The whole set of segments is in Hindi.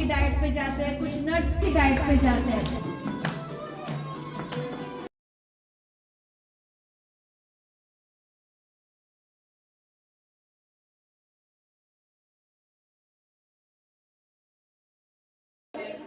की डाइट पे जाते हैं, कुछ नट्स की डाइट पे जाते हैं।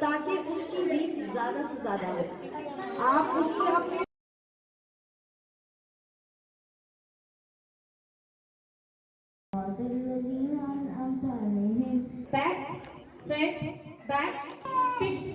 ताकि उसकी रीच ज़्यादा से ज़्यादा हो। आप उसके अपने बैक, फ्रंट, बैक, पिक।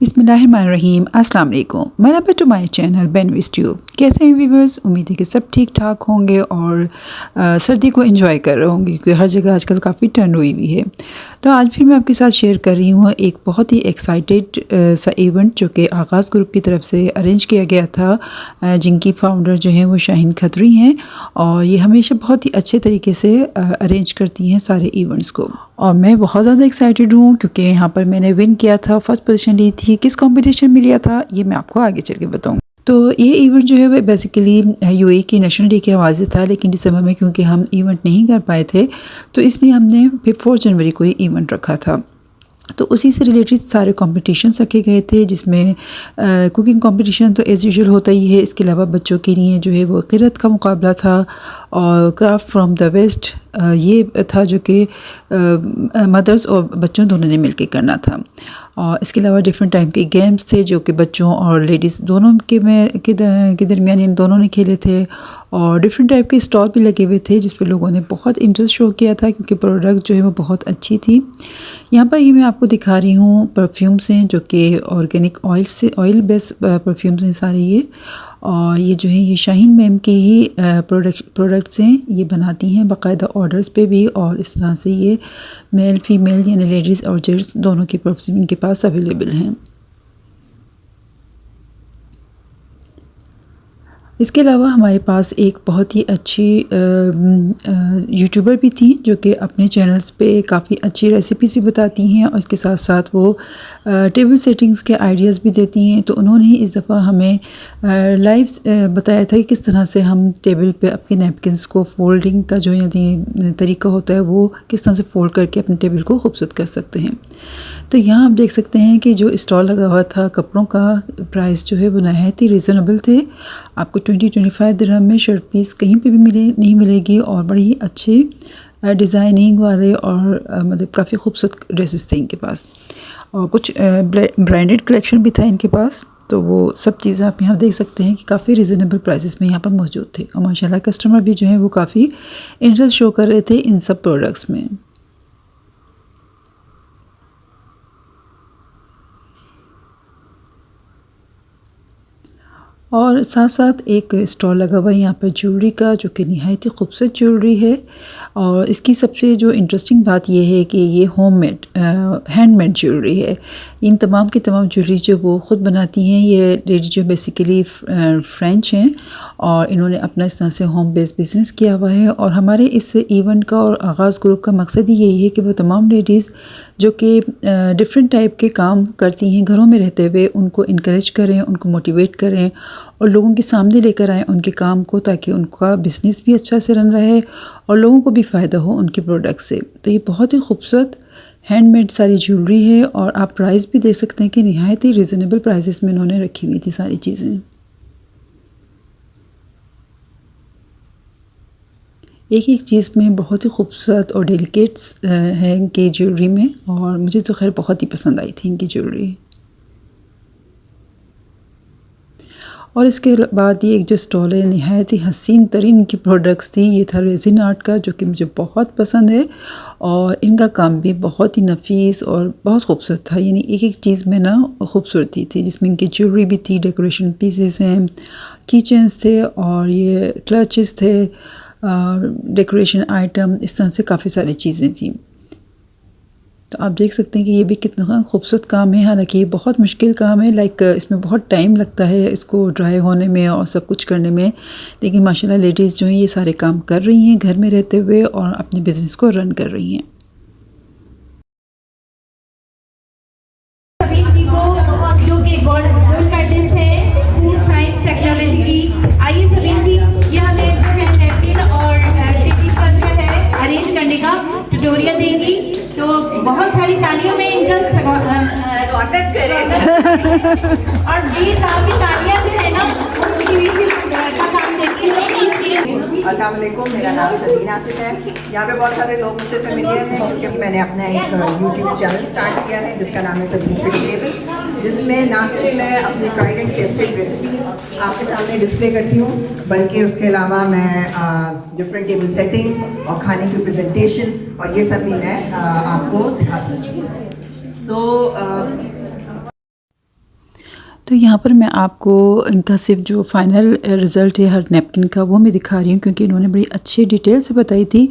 बिस्मिल्लाहिर्रहमानिर्रहीम, अस्सलाम वालेकुम। वेलकम टू माय चैनल बेनविस ट्यूब। कैसे हैं व्यूवर्स? उम्मीद है कि सब ठीक ठाक होंगे और सर्दी को एंजॉय कर रहे होंगे क्योंकि हर जगह आजकल काफ़ी ठंड हुई हुई है। तो आज फिर मैं आपके साथ शेयर कर रही हूँ एक बहुत ही एक्साइटेड सा इवेंट जो कि आगाज़ ग्रुप की तरफ से अरेंज किया गया था, जिनकी फाउंडर जो हैं वो शाहीन खत्री हैं और ये हमेशा बहुत ही अच्छे तरीके से अरेंज करती हैं सारे इवेंट्स को। और मैं बहुत ज़्यादा एक्साइटेड हूँ क्योंकि यहाँ पर मैंने विन किया था, फर्स्ट पोजीशन ली थी। किस कंपटीशन में लिया था ये मैं आपको आगे चल के बताऊँगी। तो ये इवेंट जो है वो बेसिकली यूएई की नेशनल डे के हवाले से था, लेकिन दिसंबर में क्योंकि हम इवेंट नहीं कर पाए थे तो इसलिए हमने फिर 4 जनवरी को ये इवेंट रखा था। तो उसी से रिलेटेड सारे कॉम्पिटिशन्स रखे गए थे, जिसमें कुकिंग कंपटीशन तो एज़ यूजुअल होता ही है। इसके अलावा बच्चों के लिए जो है वो क़िरात का मुकाबला था और क्राफ्ट फ्रॉम द वेस्ट ये था जो कि मदर्स और बच्चों दोनों ने मिलकर करना था। और इसके अलावा डिफरेंट टाइप के गेम्स थे जो कि बच्चों और लेडीज़ दोनों के दरमियान इन दोनों ने खेले थे। और डिफरेंट टाइप के स्टॉल भी लगे हुए थे जिस पे लोगों ने बहुत इंटरेस्ट शो किया था क्योंकि प्रोडक्ट जो है वो बहुत अच्छी थी। यहाँ पर ये मैं आपको दिखा रही हूँ परफ्यूम्स हैं जो कि ऑर्गेनिक ऑयल बेस्ड परफ्यूम्स हैं सारे ये। और ये जो है ये शाहीन मैम की ही प्रोडक्ट्स हैं, ये बनाती हैं बाकायदा ऑर्डर्स पे भी। और इस तरह से ये मेल फीमेल यानी लेडीज़ और जेंट्स दोनों की परफ्यूम इनके पास अवेलेबल हैं। इसके अलावा हमारे पास एक बहुत ही अच्छी यूट्यूबर भी थी जो कि अपने चैनल्स पे काफ़ी अच्छी रेसिपीज़ भी बताती हैं और इसके साथ साथ वो टेबल सेटिंग्स के आइडियाज़ भी देती हैं। तो उन्होंने इस दफ़ा हमें लाइव बताया था कि किस तरह से हम टेबल पे अपने नैपकिन्स को फोल्डिंग का जो यदि तरीका होता है वो किस तरह से फोल्ड करके अपने टेबल को खूबसूरत कर सकते हैं। तो यहाँ आप देख सकते हैं कि जो स्टॉल लगा हुआ था कपड़ों का प्राइस जो है वो नहायत ही रिजनेबल थे। आपको 20-25 दिरहम में शर्ट पीस कहीं पे भी नहीं मिलेगी और बड़ी ही अच्छे डिज़ाइनिंग वाले और मतलब काफ़ी खूबसूरत ड्रेसेस थे इनके पास। और कुछ ब्रांडेड कलेक्शन भी था इनके पास। तो वो सब चीज़ें आप यहाँ देख सकते हैं कि काफ़ी रिजनेबल प्राइसेस में यहाँ पर मौजूद थे और माशाल्लाह कस्टमर भी जो है वो काफ़ी इंटरेस्ट शो कर रहे थे इन सब प्रोडक्ट्स में। और साथ साथ एक स्टॉल लगा हुआ है यहाँ पर ज्वेलरी का जो कि नहायत ही खूबसूरत ज्वेलरी है। और इसकी सबसे जो इंटरेस्टिंग बात ये है कि ये होममेड हैंडमेड ज्वेलरी है। इन तमाम की तमाम ज्वेलरी जो वो ख़ुद बनाती हैं। ये लेडी जो बेसिकली फ्रेंच हैं और इन्होंने अपना इस तरह से होम बेस्ड बिज़नेस किया हुआ है। और हमारे इस इवेंट का और आगाज़ ग्रुप का मकसद ही यही है कि वो तमाम लेडीज़ जो कि डिफरेंट टाइप के काम करती हैं घरों में रहते हुए उनको इनकरेज करें, उनको मोटिवेट करें और लोगों के सामने लेकर आएँ उनके काम को, ताकि उनका बिज़नेस भी अच्छा से रन रहे और लोगों को भी फ़ायदा हो उनके प्रोडक्ट से। तो ये बहुत ही खूबसूरत हैंडमेड सारी ज्वेलरी है और आप प्राइस भी देख सकते हैं कि नहायत ही रिजनेबल प्राइसेस में इन्होंने रखी हुई थी सारी चीज़ें। एक एक चीज़ में बहुत ही खूबसूरत और डेलिकेट्स है इनकी ज्वेलरी में और मुझे तो खैर बहुत ही पसंद आई थी इनकी ज्वेलरी। और इसके बाद ये एक जो स्टॉल है नहायत ही हसीन तरीन की प्रोडक्ट्स थी। ये था रेजिन आर्ट का जो कि मुझे बहुत पसंद है और इनका काम भी बहुत ही नफीस और बहुत खूबसूरत था। यानी एक एक चीज़ में ना खूबसूरती थी जिसमें इनकी ज्वेलरी भी थी, डेकोरेशन पीसेस हैं, किचन्स थे और ये क्लचेस थे, डेकोरेशन आइटम, इस तरह से काफ़ी सारी चीज़ें थी। तो आप देख सकते हैं कि ये भी कितना खूबसूरत काम है। हालांकि ये बहुत मुश्किल काम है, लाइक इसमें बहुत टाइम लगता है इसको ड्राई होने में और सब कुछ करने में। लेकिन माशाल्लाह लेडीज़ जो हैं ये सारे काम कर रही हैं घर में रहते हुए और अपने बिज़नेस को रन कर रही हैं। सभी जी को जो कि गोल्ड मेडलिस्ट है फूड साइंस टेक्नोलॉजी अस्सलाम वालेकुम, मेरा नाम सलीना आसिफ है। यहाँ पे बहुत सारे लोग मुझसे फेमिलियर हैं क्योंकि मैंने अपना एक यूट्यूब चैनल स्टार्ट किया है जिसका नाम है सलीना वेजिटेबल, जिसमें ना सिर्फ मैं अपनी ट्राइड एंड टेस्टेड रेसिपीज़ आपके सामने डिस्प्ले करती हूँ, बल्कि उसके अलावा मैं डिफरेंट टेबल सेटिंग्स और खाने की प्रेजेंटेशन और ये सब भी मैं आपको दिखाती हूँ। तो यहाँ पर मैं आपको इनका सिर्फ जो फाइनल रिज़ल्ट है हर नैपकिन का वो मैं दिखा रही हूँ, क्योंकि इन्होंने बड़ी अच्छी डिटेल से बताई थी।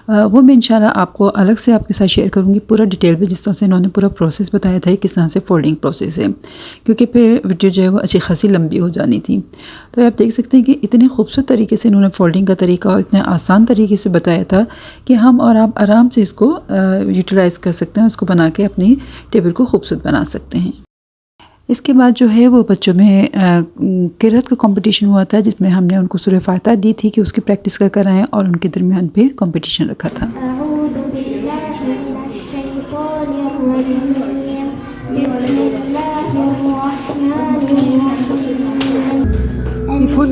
वो मैं इंशाल्लाह आपको अलग से आपके साथ शेयर करूँगी पूरा डिटेल में, जिस तरह से इन्होंने पूरा प्रोसेस बताया था किस तरह से फोल्डिंग प्रोसेस है, क्योंकि फिर वीडियो जो है वो अच्छी खासी लंबी हो जानी थी। तो आप देख सकते हैं कि इतने खूबसूरत तरीके से इन्होंने फोल्डिंग का तरीका और इतने आसान तरीके से बताया था कि हम और आप आराम से इसको यूटिलाइज़ कर सकते हैं, उसको बना के अपनी टेबल को खूबसूरत बना सकते हैं। इसके बाद जो है वो बच्चों में किरात का कंपटीशन हुआ था, जिसमें हमने उनको सूरह फातिहा दी थी कि उसकी प्रैक्टिस का कराएं, और उनके दरमियान फिर कंपटीशन रखा था। फुल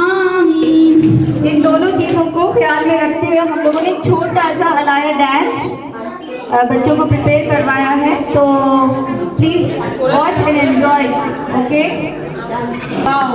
आमीन। इन दोनों चीज़ों को ख्याल में रखते हुए हम लोगों ने छोटा सा हलाया डांस बच्चों को प्रिपेयर करवाया है, तो please watch and enjoy. Okay, wow.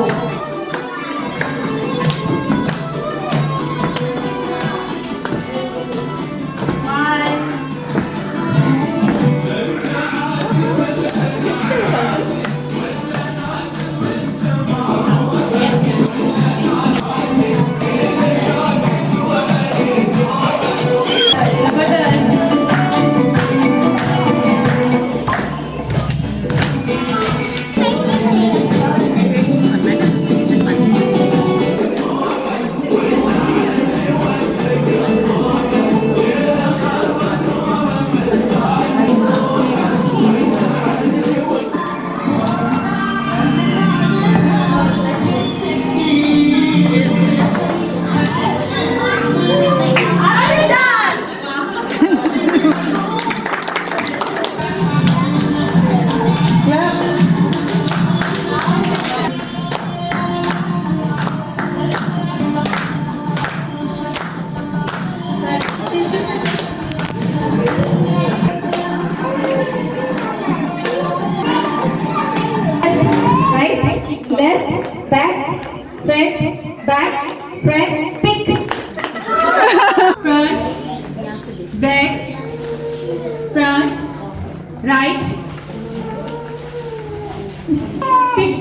back, front, pick. Front, back, front, right, pick.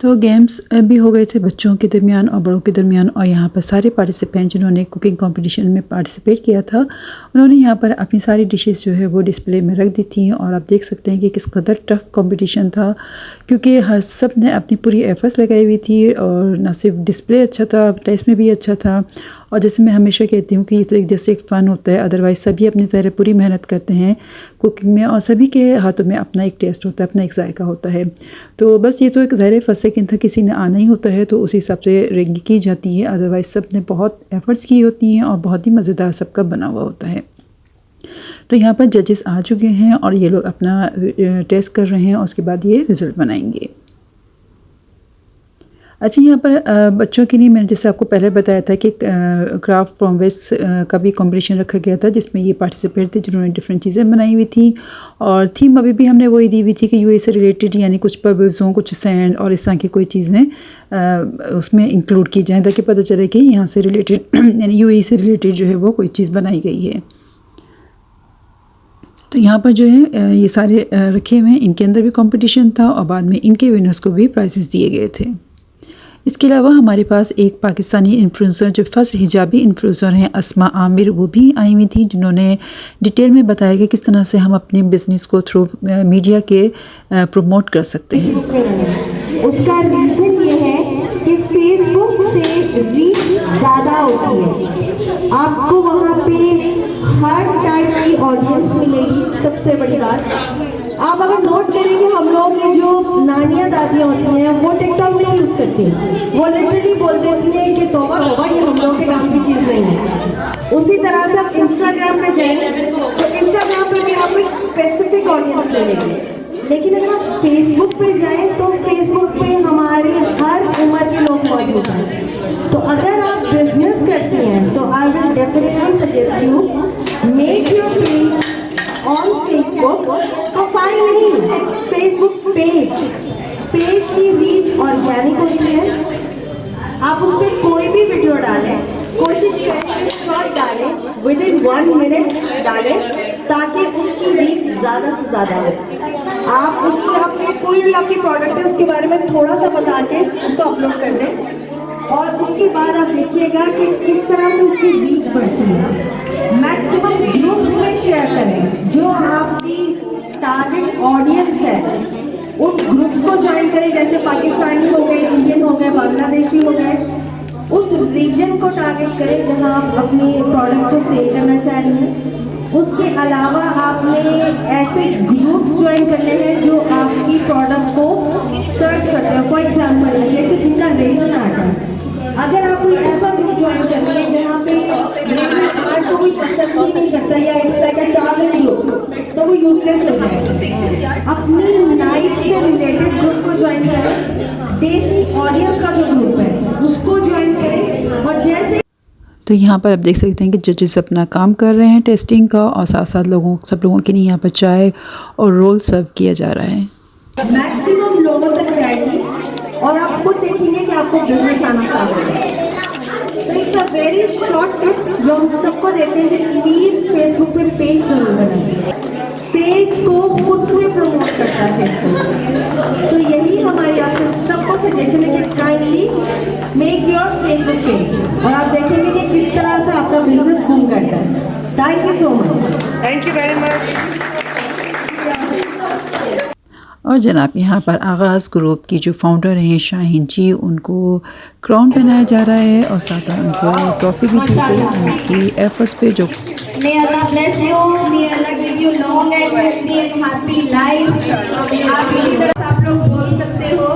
तो गेम्स भी हो गए थे बच्चों के दरमियान और बड़ों के दरमियान, और यहाँ पर सारे पार्टिसिपेंट जिन्होंने कुकिंग कंपटीशन में पार्टिसिपेट किया था उन्होंने यहाँ पर अपनी सारी डिशेस जो है वो डिस्प्ले में रख दी थी। और आप देख सकते हैं कि किस कदर टफ कंपटीशन था, क्योंकि हर सब ने अपनी पूरी एफर्ट्स लगाई हुई थी, और ना सिर्फ डिस्प्ले अच्छा था, टेस्ट में भी अच्छा था। और जैसे मैं हमेशा कहती हूँ कि ये तो एक जैसे एक फ़न होता है, अदरवाइज़ सभी अपनी तरह पूरी मेहनत करते हैं कुकिंग में, और सभी के हाथों में अपना एक टेस्ट होता है, अपना एक जायका होता है। तो बस ये तो एक ज़ाहिर फर्स्ट सेकंड था, किसी ने आना ही होता है तो उसी हिसाब से रैंकिंग की जाती है, अदरवाइज़ सब ने बहुत एफ़र्ट्स की होती हैं और बहुत ही मज़ेदार सबका बना हुआ होता है। तो यहाँ पर जजेस आ चुके हैं और ये लोग अपना टेस्ट कर रहे हैं और उसके बाद ये रिज़ल्ट बनाएंगे। अच्छा, यहाँ पर बच्चों के लिए मैंने जैसे आपको पहले बताया था कि क्राफ्ट फ्रॉम वेस्ट का भी कंपटीशन रखा गया था, जिसमें ये पार्टिसिपेट थे जिन्होंने डिफरेंट चीज़ें बनाई हुई थी, और थीम अभी भी हमने वही दी हुई थी कि यूएई से रिलेटेड, यानी कुछ पबल्स हों, कुछ सैंड और इस तरह की कोई चीज़ें उसमें इंक्लूड की जाएँ, ताकि पता चले कि यहाँ से रिलेटेड यानी यूएई से रिलेटेड जो है वो कोई चीज़ बनाई गई है। तो यहाँ पर जो है ये सारे रखे हुए हैं, इनके अंदर भी कंपटीशन था और बाद में इनके विनर्स को भी प्राइजेस दिए गए थे। इसके अलावा हमारे पास एक पाकिस्तानी इन्फ्लुएंसर जो फर्स्ट हिजाबी इन्फ्लुएंसर हैं, अस्मा आमिर, वो भी आई हुई थी, जिन्होंने डिटेल में बताया कि किस तरह से हम अपने बिज़नेस को थ्रू मीडिया के प्रमोट कर सकते हैं। उसका रीज़न ये है कि फेसबुक से रीच ज़्यादा होती है, आपको वहाँ पे हर टाइप की ऑडियंस मिलेगी। सबसे बड़ी बात, आप अगर नोट करेंगे हम लोग की जो नानियाँ दादियाँ होती हैं वो टिकटॉक नहीं यूज़ करती, वो लिटरली बोल देती हैं कि तौबा तौबा ये हम लोग के काम की चीज़ नहीं है। उसी तरह से आप इंस्टाग्राम पे जाएं तो इंस्टाग्राम पे भी आप एक स्पेसिफिक ऑडियंस मिलेगी, लेकिन अगर आप फेसबुक पे जाएं तो फेसबुक पे हमारी हर उम्र के लोग मौजूद हैं। तो अगर आप बिजनेस करती हैं तो I will definitely suggest you make your page on Facebook, profile नहीं, फेसबुक पेज। पेज की रीच ऑर्गेनिक होती है, आप उस पर कोई भी वीडियो डालें, कोशिश करें शॉर्ट डालें, विद इन 1 मिनट डालें ताकि उसकी रीच ज़्यादा से ज़्यादा हो। आप उसको अपने कोई भी आपकी प्रोडक्ट है उसके बारे में थोड़ा सा बता के उसको अपलोड कर दें और उसके बाद आप देखिएगा कि किस तरह से उसकी रीच बढ़ती है। मैक्सिमम ग्रुप्स में शेयर करें, जो आपकी टारगेट ऑडियंस है उन ग्रुप्स को ज्वाइन करें, जैसे पाकिस्तानी हो गए, इंडियन हो गए, बांग्लादेशी हो गए। उस रीजन को टारगेट करें जहां आप अपने प्रोडक्ट को सेल करना चाहेंगे। उसके अलावा आपने ऐसे ग्रुप्स ज्वाइन करने हैं जो आपकी प्रोडक्ट को सर्च करते हैं। फॉर एग्जाम्पल जैसे जिनका रेजन आर्ट है, अगर आप कोई ऐसा ग्रुप ज्वाइन कर रहे हैं जहाँ पे रेजन आर्ट को कोई पसंद ही नहीं करता या it's like a travel group, तो वो यूजलेस हो जाएगा। अपनी लाइफ से रिलेटेड ग्रुप को ज्वाइन करें, देसी ऑडियंस का जो ग्रुप है उसको ज्वाइन करें। और जैसे तो यहाँ पर आप देख सकते हैं कि जजेस अपना काम कर रहे हैं टेस्टिंग का, और साथ साथ सब लोगों के लिए यहाँ पर चाय और रोल सर्व किया जा रहा है। मैक्सिमम लोगों तक जाएगी और आप खुद देखेंगे कि आपको बिजनेस आना स्टार्ट होगा। तो it's a very short tip जो हम सबको देते हैं कि प्लीज फेसबुक पे पेज जरूर बनाइए। पेज को खुद से प्रमोट करता है फेसबुक। तो यही हमारी आपसे सबको सजेशन है कि kindly make your Facebook page और आप देखेंगे कि किस तरह से आपका बिजनेस बूम करता है। Thank you so much. Thank you very much. और जनाब यहाँ पर आगाज़ ग्रुप की जो फाउंडर हैं शाहीन जी, उनको क्राउन पहनाया जा रहा है और साथ में उनको ट्रॉफी भी दी गई उनकी एफर्ट्स पे जो May Allah bless you. May Allah give you long and healthy and happy life. आप इसी तरह आप लोग बोल सकते हो।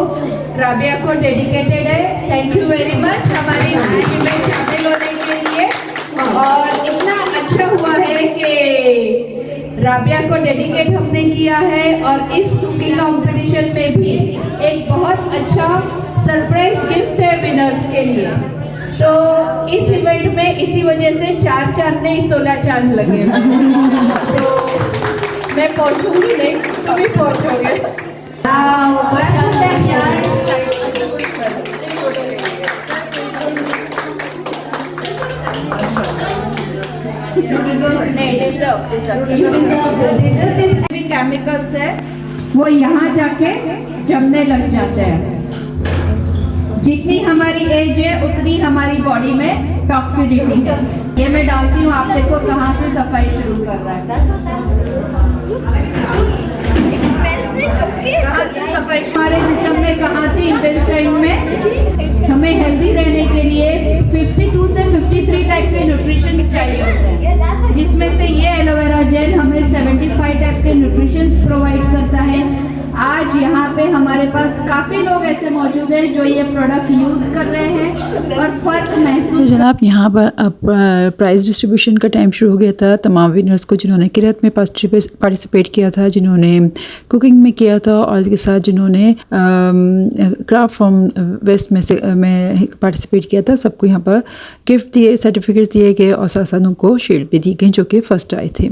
राबिया को डेडिकेटेड है। थैंक यू वेरी मच हमारी इवेंट में शामिल होने के लिए। और इतना अच्छा हुआ है कि राबिया को डेडिकेट हमने किया है और इस कुकिंग कंपटीशन में भी एक बहुत अच्छा सरप्राइज गिफ्ट है विनर्स के लिए। तो इस इवेंट में इसी वजह से 4 चांद नहीं 16 चांद लगे। तो मैं पहुंचूंगी नहीं, तुम भी पहुंचोगे। केमिकल्स है वो यहाँ जाके जमने लग जाते हैं। जितनी हमारी एज है उतनी हमारी बॉडी में टॉक्सिसिटी है। ये मैं डालती हूँ, आप देखो कहाँ से सफाई शुरू कर रहा है। कहाँ से सफाई हमारे जिस्म में कहाँ थी इंटेस्टाइन में। हमें हेल्दी रहने के लिए 52 से 53 टाइप के न्यूट्रिशन चाहिए होते हैं, जिसमें से ये एलोवेरा जेल हमें 75 टाइप के न्यूट्रिशन प्रोवाइड करता है। आज यहाँ पे हमारे पास काफ़ी लोग ऐसे मौजूद हैं जो ये प्रोडक्ट यूज़ कर रहे हैं और फ़र्क तो महसूस। जनाब यहाँ पर अब प्राइज़ डिस्ट्रीब्यूशन का टाइम शुरू हो गया था। तमाम विनर्स को जिन्होंने किरत में पार्टिसिपेट किया था, जिन्होंने कुकिंग में किया था और इसके साथ जिन्होंने क्राफ्ट फ्रॉम वेस्ट में पार्टिसिपेट किया था, सबको यहाँ पर गिफ्ट दिए, सर्टिफिकेट्स दिए गए और साथ साथ उनको शील्ड भी दी गई जो कि फर्स्ट आए थे।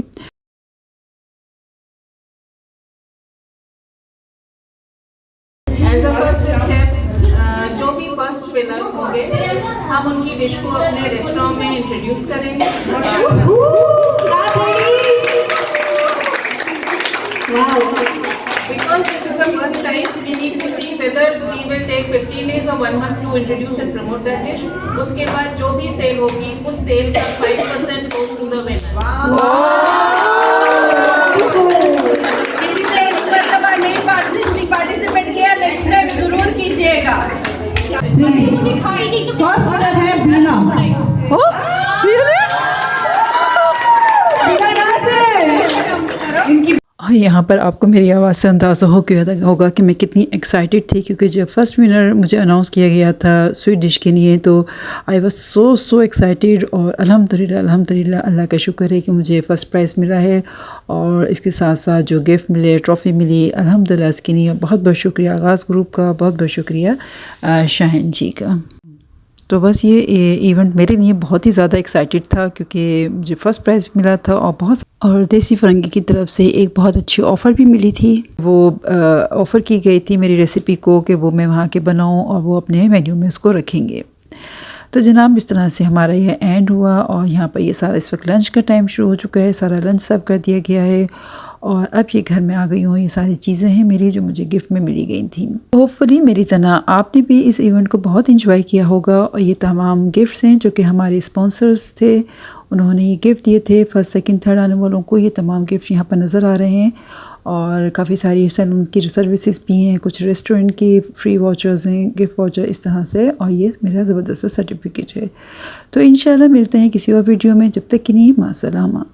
एज अ फर्स्ट स्टेप जो भी फर्स्ट विनर्स होंगे हम उनकी डिश को अपने रेस्टोरेंट में इंट्रोड्यूस करेंगे। Because this is the first time, we need to see whether we will take 15 days or 1 month to introduce and promote that dish. उसके बाद जो भी सेल होगी उस सेल का 5% goes to the winner. किसी ने इस बार नहीं पार्टिसिपेट किया, नेक्स्ट टाइम जरूर कीजिएगा। फर्स्ट विनर है बीना। बिना नासिर। इनकी और यहाँ पर आपको मेरी आवाज़ से अंदाज़ा हो गया होगा कि मैं कितनी एक्साइटेड थी, क्योंकि जब फर्स्ट विनर मुझे अनाउंस किया गया था स्वीट डिश के लिए तो आई वाज सो एक्साइटेड। और अल्हम्दुलिल्लाह अल्लाह का शुक्र है कि मुझे फ़र्स्ट प्राइज़ मिला है और इसके साथ साथ जो गिफ्ट मिले, ट्रॉफ़ी मिली, अल्हम्दुलिल्लाह इसके लिए बहुत बहुत शुक्रिया आगाज़ ग्रुप का, बहुत बहुत शुक्रिया शाहिन जी का। तो बस ये इवेंट मेरे लिए बहुत ही ज़्यादा एक्साइटेड था, क्योंकि मुझे फ़र्स्ट प्राइज़ मिला था और देसी फ़रंगी की तरफ से एक बहुत अच्छी ऑफ़र भी मिली थी। वो ऑफ़र की गई थी मेरी रेसिपी को कि वो मैं वहाँ के बनाऊँ और वो अपने मेन्यू में उसको रखेंगे। तो जनाब इस तरह से हमारा यह एंड हुआ और यहाँ पर ये सारा इस वक्त लंच का टाइम शुरू हो चुका है, सारा लंच सर्व कर दिया गया है और अब ये घर में आ गई हूँ। ये सारी चीज़ें हैं मेरी जो मुझे गिफ्ट में मिली गई थी। होपफुली मेरी तरह आपने भी इस इवेंट को बहुत इंजॉय किया होगा और ये तमाम गिफ्ट्स हैं जो कि हमारे स्पॉन्सर्स थे, उन्होंने ये गिफ्ट दिए थे। फर्स्ट सेकंड थर्ड आने वालों को ये तमाम गिफ्ट यहाँ पर नज़र आ रहे हैं और काफ़ी सारी सैलून की सर्विसेज भी हैं, कुछ रेस्टोरेंट की फ्री वाउचर्स हैं, गिफ्ट वाउचर इस तरह से, और ये मेरा ज़बरदस्त सर्टिफिकेट है। तो इंशाल्लाह मिलते हैं किसी और वीडियो में, जब तक कि नहीं, मासलामा।